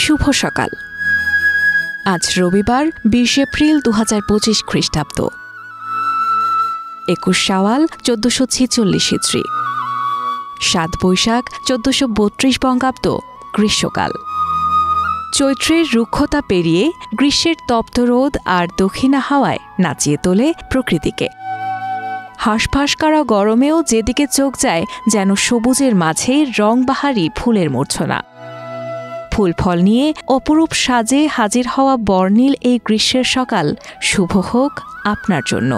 শুভ সকাল। আজ রবিবার ২০ এপ্রিল ২০২৫ খ্রিস্টাব্দ, ২১ শাওয়াল ১৪৪৬ হিজরি, ৭ বৈশাখ ১৪৩২ বঙ্গাব্দ, গ্রীষ্মকাল। চৈত্রের রুক্ষতা পেরিয়ে গ্রীষ্মের তপ্ত রোদ আর দক্ষিণা হাওয়ায় নাচিয়ে তোলে প্রকৃতিকে। হাঁসফাঁস করা গরমেও যেদিকে চোখ যায় যেন সবুজের মাঝে রংবাহারি ফুলের মূর্ছনা। ফুল ফল নিয়ে অপরূপ সাজে হাজির হওয়া বর্ণিল এই গ্রীষ্মের সকাল শুভ হোক আপনার জন্য।